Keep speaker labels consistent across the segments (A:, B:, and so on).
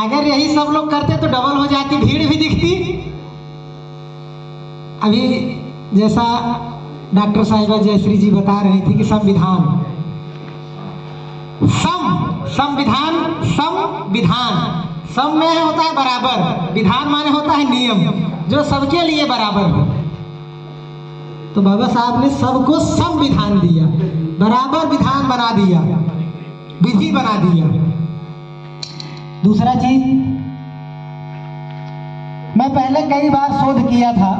A: अगर यही सब लोग करते तो डबल हो जाती, भीड़ भी दिखती। अभी जैसा डॉक्टर साहिबा जयश्री जी बता रही थी कि संविधान संविधान संविधान सम में होता है बराबर, विधान माने होता है नियम जो सबके लिए बराबर हो। तो बाबा साहब ने सबको संविधान दिया, बराबर विधान बना दिया, विधि बना दिया। दूसरा चीज, मैं पहले कई बार शोध किया था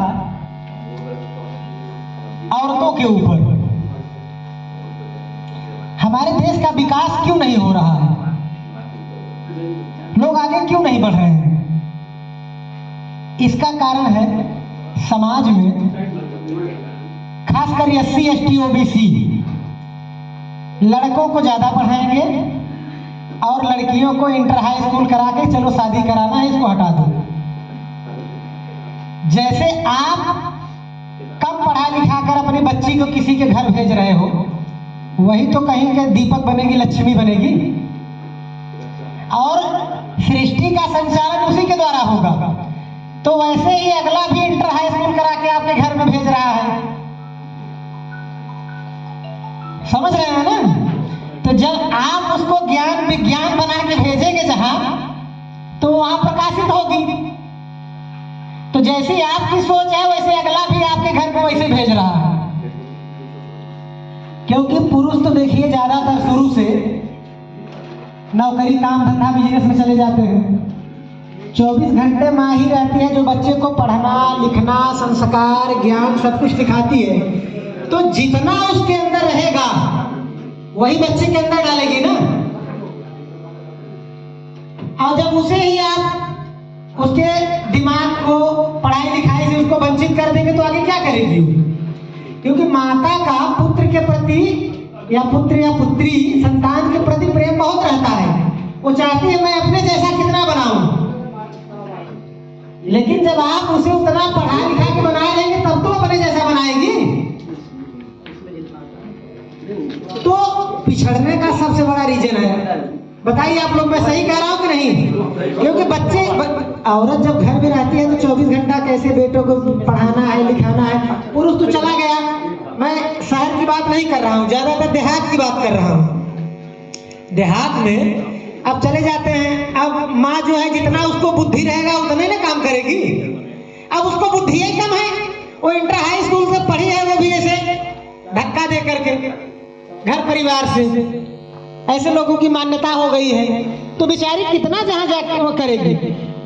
A: औरतों के ऊपर। हमारे देश का विकास क्यों नहीं हो रहा है, लोग आगे क्यों नहीं बढ़ रहे हैं? इसका कारण है समाज में खासकर SC ST OBC लड़कों को ज्यादा पढ़ाएंगे और लड़कियों को इंटर हाई स्कूल करा के चलो शादी कराना है, इसको हटा दो। जैसे आप कम पढ़ा लिखा कर अपनी बच्ची को किसी के घर भेज रहे हो, वही तो कहीं के दीपक बनेगी, लक्ष्मी बनेगी, और सृष्टि का संचालन उसी के द्वारा होगा। तो वैसे ही अगला भी इंटर हाई स्कूल करा के आपके घर में भेज रहा है, समझ रहे हैं ना? तो जब आप उसको ज्ञान विज्ञान बना के भेजेंगे जहां, तो वहां प्रकाशित होगी। तो जैसी आपकी सोच है वैसे अगला भी आपके घर में वैसे भेज रहा है। क्योंकि पुरुष तो देखिए ज्यादातर शुरू से नौकरी काम धंधा बिजनेस में चले जाते हैं। 24 घंटे माँ ही रहती है जो बच्चे को पढ़ना लिखना संस्कार ज्ञान सब कुछ सिखाती है। तो जितना उसके अंदर रहेगा वही बच्चे के अंदर डालेगी ना। और जब उसे ही आप उसके दिमाग को पढ़ाई लिखाई से उसको वंचित कर देंगे तो आगे क्या करेगी? क्योंकि माता का पुत्र के प्रति या पुत्र या पुत्री संतान के प्रति प्रेम बहुत रहता है। वो चाहती है मैं अपने जैसा कितना बनाऊं। लेकिन जब आप उसे उतना पढ़ा लिखा के बना देंगे तब तो अपने जैसा बनाएगी। तो पिछड़ने का सबसे बड़ा रीजन है। बताइए आप लोग, मैं सही कह रहा हूं कि नहीं? क्योंकि बच्चे औरत जब घर में रहती है तो 24 घंटा कैसे बेटों को पढ़ाना है लिखाना है। पुरुष तो चला गया, मैं शहर की बात नहीं कर रहा हूँ, ज्यादातर देहात की बात कर रहा हूँ। देहात में अब चले जाते हैं, अब माँ जो है जितना उसको बुद्धि रहेगा उतने ना काम करेगी। अब उसको बुद्धि ही कम है, वो इंटर हाई स्कूल से पढ़ी है, वो भी ऐसे धक्का दे करके घर परिवार से, ऐसे लोगों की मान्यता हो गई है। तो बेचारी कितना जहां जाकर वो करेगी।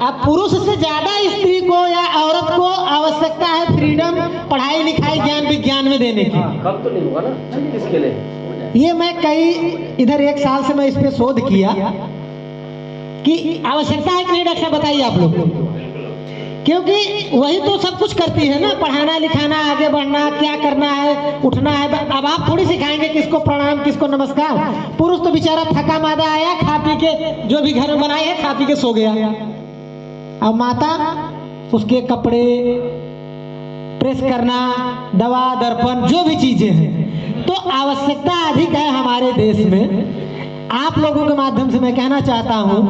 A: अब पुरुष से ज्यादा स्त्री को या औरत को आवश्यकता है फ्रीडम पढ़ाई लिखाई ज्ञान विज्ञान में देने की।
B: कब तो नहीं होगा ना किसके लिए?
A: ये मैं कई इधर 1 साल से मैं इस पे शोध किया कि आवश्यकता है कि नहीं। डॉक्टर साहब बताइए आप लोग, क्योंकि वही तो सब कुछ करती है ना, पढ़ाना लिखाना आगे बढ़ना क्या करना है उठना है। अब आप थोड़ी सिखाएंगे किसको प्रणाम किसको नमस्कार। पुरुष तो बेचारा थका मादा आया, खा पी के जो भी घर में बनाए है खा पी के सो गया। अब माता उसके कपड़े प्रेस करना, दवा दर्पण जो भी चीजें हैं। तो आवश्यकता अधिक है हमारे देश में। आप लोगों के माध्यम से मैं कहना चाहता हूं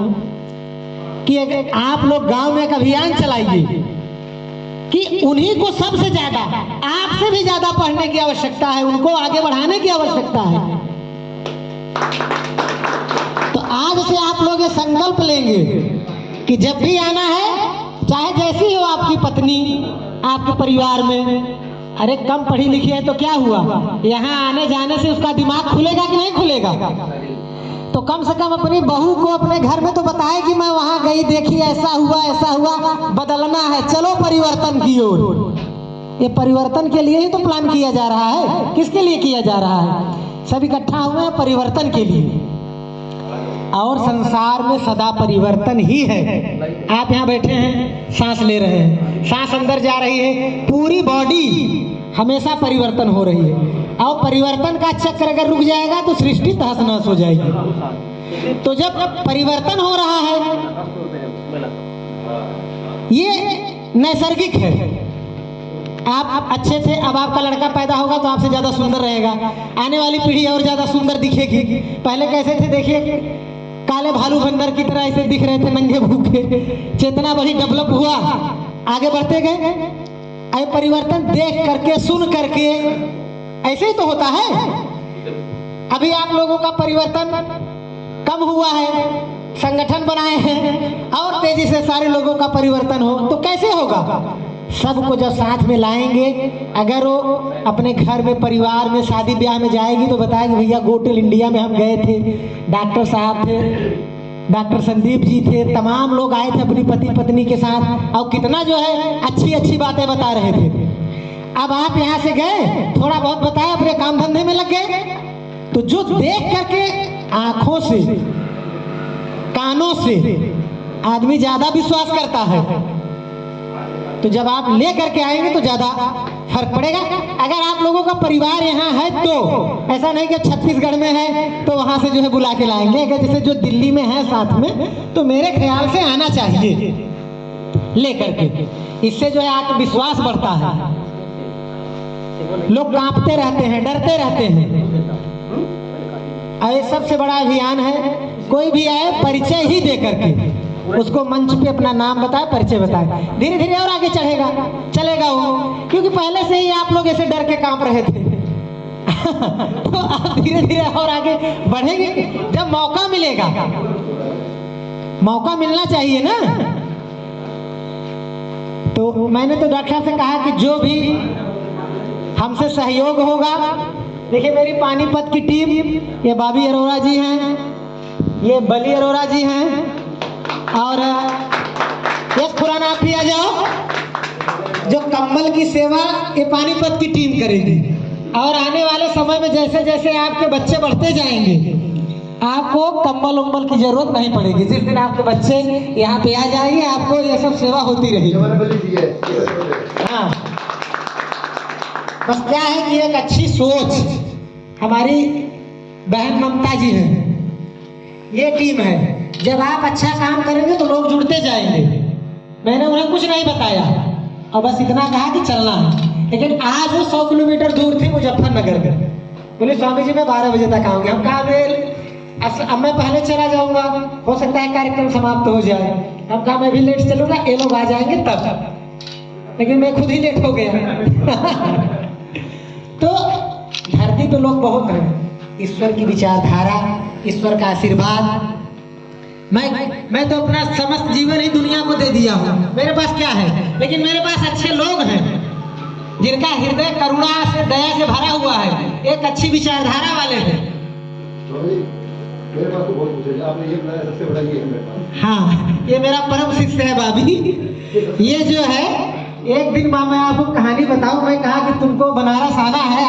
A: कि अगर आप लोग गांव में एक अभियान चलाइए कि उन्हीं को सबसे ज्यादा, आपसे भी ज्यादा पढ़ने की आवश्यकता है, उनको आगे बढ़ाने की आवश्यकता है। तो आज से आप लोग ये संकल्प लेंगे कि जब भी आना है, चाहे जैसी हो आपकी पत्नी आपके परिवार में, अरे कम पढ़ी लिखी है तो क्या हुआ, यहाँ आने जाने से उसका दिमाग खुलेगा कि नहीं खुलेगा? तो कम से कम अपनी बहू को अपने घर में तो बताए कि मैं वहां गई देखी ऐसा हुआ बदलना है, चलो परिवर्तन की ओर। ये परिवर्तन के लिए ही तो प्लान किया जा रहा है। किसके लिए किया जा रहा है? सब इकट्ठा हुए हैं परिवर्तन के लिए। और संसार में सदा परिवर्तन ही है। आप यहाँ बैठे हैं, सांस ले रहे हैं, सांस अंदर जा रही है, पूरी बॉडी हमेशा परिवर्तन हो रही है। और परिवर्तन का चक्र अगर रुक जाएगा तो सृष्टि तहस नहस हो जाएगी। तो जब परिवर्तन हो रहा है, ये नैसर्गिक है। आप अच्छे थे, अब आपका लड़का पैदा होगा तो आपसे ज्यादा सुंदर रहेगा, आने वाली पीढ़ी और ज्यादा सुंदर दिखेगी। पहले कैसे थे देखिए, काले भालू बंदर की तरह ऐसे दिख रहे थे नंगे भूखे, चेतना बड़ी डेवलप हुआ, आगे बढ़ते गए। अरे परिवर्तन देख करके सुन करके ऐसे ही तो होता है। अभी आप लोगों का परिवर्तन कम हुआ है, संगठन बनाए हैं और तेजी से सारे लोगों का परिवर्तन हो तो कैसे होगा? सबको जब साथ में लाएंगे, अगर वो अपने घर में परिवार में शादी ब्याह में जाएगी तो बताएगी भैया गोटिल इंडिया में हम गए थे, डॉक्टर साहब थे, डॉक्टर संदीप जी थे, तमाम लोग आए थे अपनी पति पत्नी के साथ और कितना जो है अच्छी अच्छी बातें बता रहे थे। अब आप यहाँ से गए, थोड़ा बहुत बताया, अपने काम धंधे में लग गए, तो जो देख करके आंखों से कानों से आदमी ज्यादा विश्वास करता है, तो जब आप ले करके आएंगे तो ज्यादा फर्क पड़ेगा। अगर आप लोगों का परिवार यहाँ है तो ऐसा नहीं कि छत्तीसगढ़ में है तो वहां से जो है बुला के लाएंगे, अगर जैसे जो दिल्ली में है साथ में तो मेरे ख्याल से आना चाहिए ले करके। इससे जो है आत्मविश्वास बढ़ता है, लोग कांपते रहते हैं, डरते रहते हैं। ये सबसे बड़ा अभियान है, कोई भी आए परिचय ही दे करके उसको मंच पे अपना नाम बताए, परिचय बताए, धीरे धीरे और आगे चलेगा वो, क्योंकि पहले से ही आप लोग ऐसे डर के कांप रहे थे तो आप धीरे धीरे और आगे बढ़ेंगे जब मौका मिलेगा। मौका मिलना चाहिए ना। तो मैंने तो डॉक्टर साहब से कहा कि जो भी हमसे सहयोग होगा, देखिए मेरी पानीपत की टीम, ये बॉबी अरोड़ा जी हैं, ये बली अरोड़ा जी हैं और यस खुराना, आप भी आ जाओ। जो कंबल की सेवा ये पानीपत की टीम करेगी और आने वाले समय में जैसे जैसे आपके बच्चे बढ़ते जाएंगे आपको कंबल उम्बल की जरूरत नहीं पड़ेगी। जिस दिन आपके बच्चे यहाँ पे आ जाएंगे आपको ये सब सेवा होती रहेगी। हाँ, बस क्या है कि एक अच्छी सोच, हमारी बहन ममता जी है, ये टीम है, जब आप अच्छा काम करेंगे तो लोग जुड़ते जाएंगे। मैंने उन्हें कुछ नहीं बताया और बस इतना कहा कि चलना है, लेकिन आज वो 100 किलोमीटर दूर थी मुजफ्फरनगर में। बोले स्वामी जी मैं 12 बजे तक आऊंगी। हम कहा अब मैं पहले चला जाऊंगा, हो सकता है कार्यक्रम समाप्त हो जाए। हम कहा मैं भी लेट चलूंगा, ये लोग आ जाएंगे तब, लेकिन मैं खुद ही लेट हो गया तो धरती पे लोग बहुत हैं, ईश्वर की विचारधारा, ईश्वर का आशीर्वाद। मैं तो अपना समस्त जीवन ही दुनिया को दे दिया हूँ, मेरे पास क्या है, लेकिन मेरे पास अच्छे लोग हैं जिनका हृदय करुणा से, दया से भरा हुआ है, एक अच्छी विचारधारा वाले हैं।
C: मेरे पास तो बहुत कुछ है, आपने ये बनाया सबसे बड़ा ये है मेरे पास।
A: हाँ, ये मेरा परम शिष्य है भाभी। ये जो है, एक दिन मैं आपको कहानी बताऊं, मैं कहा कि तुमको बनारस आना है।